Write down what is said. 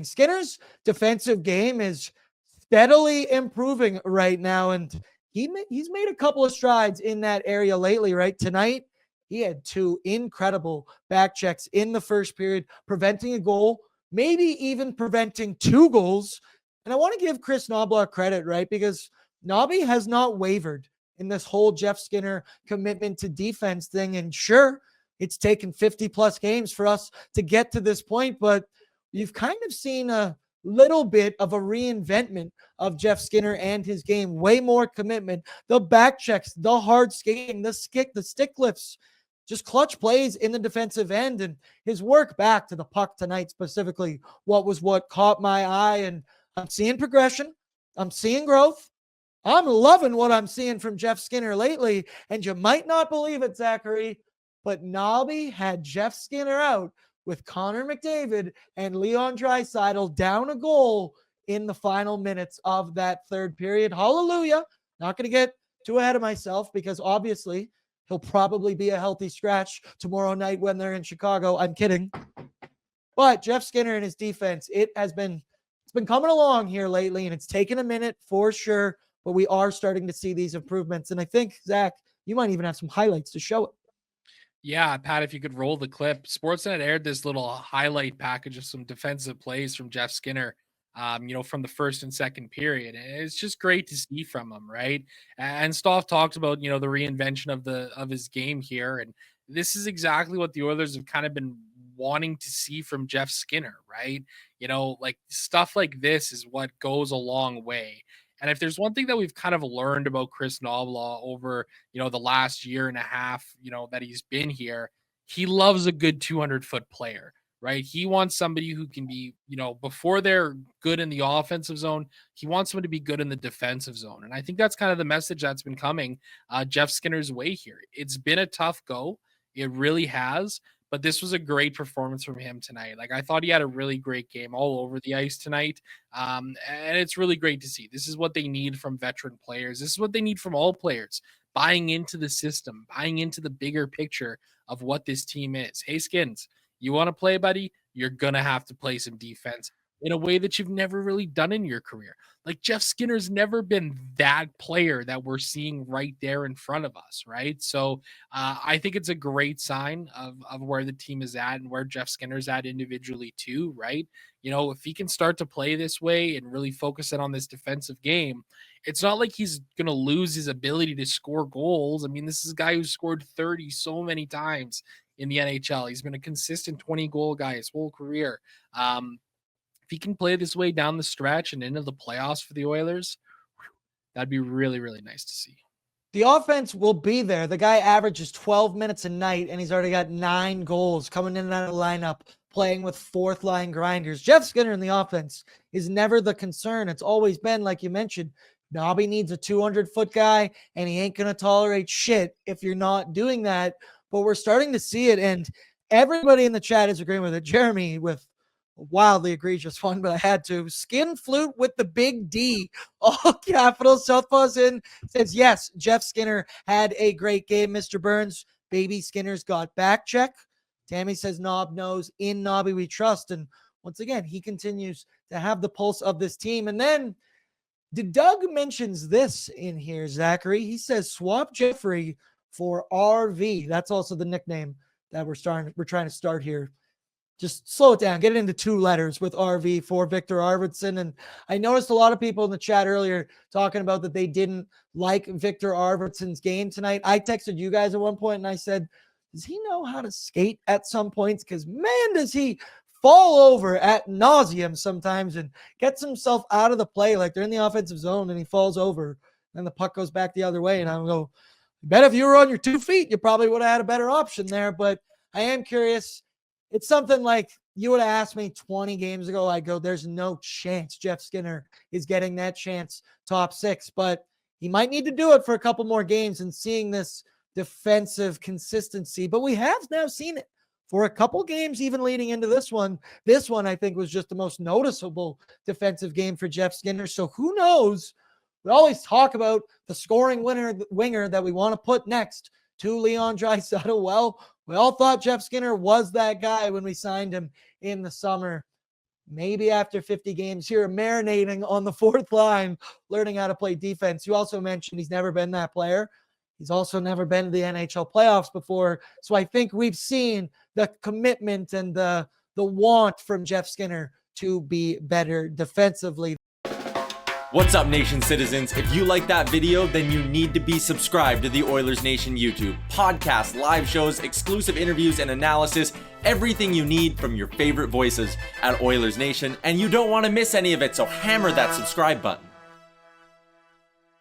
Skinner's defensive game is steadily improving right now, and he's made a couple of strides in that area lately, right? Tonight, he had 2 incredible back checks in the first period, preventing a goal, maybe even preventing 2 goals. And I want to give Chris Knoblauch credit, right? Because Nobby has not wavered in this whole Jeff Skinner commitment to defense thing. And sure, it's taken 50 plus games for us to get to this point, but you've kind of seen a little bit of a reinventment of Jeff Skinner and his game. Way more commitment, the back checks, the hard skating, the stick lifts, just clutch plays in the defensive end, and his work back to the puck tonight specifically what caught my eye. And I'm seeing progression. I'm seeing growth. I'm loving what I'm seeing from Jeff Skinner lately. And you might not believe it, Zachary, but Nobby had Jeff Skinner out with Connor McDavid and Leon Draisaitl down a goal in the final minutes of that third period. Hallelujah. Not going to get too ahead of myself because obviously he'll probably be a healthy scratch tomorrow night when they're in Chicago. I'm kidding. But Jeff Skinner and his defense, it's been coming along here lately, and it's taken a minute for sure, but we are starting to see these improvements. And I think, Zach, you might even have some highlights to show it. Yeah, Pat, if you could roll the clip. Sportsnet aired this little highlight package of some defensive plays from Jeff Skinner, from the first and second period. And it's just great to see from him, right? And Stoff talked about, the reinvention of his game here. And this is exactly what the Oilers have kind of been wanting to see from Jeff Skinner, right? Like stuff like this is what goes a long way. And if there's one thing that we've kind of learned about Chris Knoblauch over, the last year and a half, that he's been here, he loves a good 200-foot player, right? He wants somebody who can be, before they're good in the offensive zone, he wants them to be good in the defensive zone. And I think that's kind of the message that's been coming Jeff Skinner's way here. It's been a tough go. It really has. But this was a great performance from him tonight. Like, I thought he had a really great game all over the ice tonight. And it's really great to see. This is what they need from veteran players. This is what they need from all players, buying into the system, buying into the bigger picture of what this team is. Hey, Skins, you want to play, buddy? You're going to have to play some defense in a way that you've never really done in your career. Like, Jeff Skinner's never been that player that we're seeing right there in front of us, right? So I think it's a great sign of where the team is at and where Jeff Skinner's at individually too, right? If he can start to play this way and really focus in on this defensive game, it's not like he's going to lose his ability to score goals. I mean, this is a guy who scored 30 so many times in the NHL. He's been a consistent 20-goal guy his whole career. If he can play this way down the stretch and into the playoffs for the Oilers, that'd be really, really nice to see. The offense will be there. The guy averages 12 minutes a night, and he's already got 9 goals coming in and out of the lineup, playing with fourth-line grinders. Jeff Skinner in the offense is never the concern. It's always been, like you mentioned, Nobby needs a 200-foot guy, and he ain't going to tolerate shit if you're not doing that. But we're starting to see it, and everybody in the chat is agreeing with it. Jeremy with wildly egregious one, but I had to. Skin flute with the big D, all capital. Southpaw's in, says, yes, Jeff Skinner had a great game. Mr. Burns, baby Skinner's got back check. Tammy says, Knob knows, in Nobby we trust. And once again, he continues to have the pulse of this team. And then Doug mentions this in here, Zachary. He says, swap Jeffrey for RV. That's also the nickname that we're trying to start here. Just slow it down. Get it into 2 letters with RV for Victor Arvidsson. And I noticed a lot of people in the chat earlier talking about that they didn't like Victor Arvidsson's game tonight. I texted you guys at one point and I said, does he know how to skate at some points? Because, man, does he fall over at nauseum sometimes and gets himself out of the play. Like they're in the offensive zone and he falls over and the puck goes back the other way. And I'm going, I bet if you were on your 2 feet, you probably would have had a better option there. But I am curious. It's something like you would have asked me 20 games ago. I go, there's no chance Jeff Skinner is getting that chance top 6, but he might need to do it for a couple more games and seeing this defensive consistency. But we have now seen it for a couple games, even leading into this one. This one, I think, was just the most noticeable defensive game for Jeff Skinner. So who knows? We always talk about the scoring winger that we want to put next to Leon Draisaitl. Well, we all thought Jeff Skinner was that guy when we signed him in the summer. maybe after 50 games here, marinating on the fourth line, learning how to play defense. You also mentioned he's never been that player. He's also never been to the NHL playoffs before. So I think we've seen the commitment and the want from Jeff Skinner to be better defensively. What's up, Nation citizens? If you like that video, then you need to be subscribed to the Oilers Nation YouTube. Podcasts, live shows, exclusive interviews, and analysis. Everything you need from your favorite voices at Oilers Nation. And you don't want to miss any of it, so hammer that subscribe button.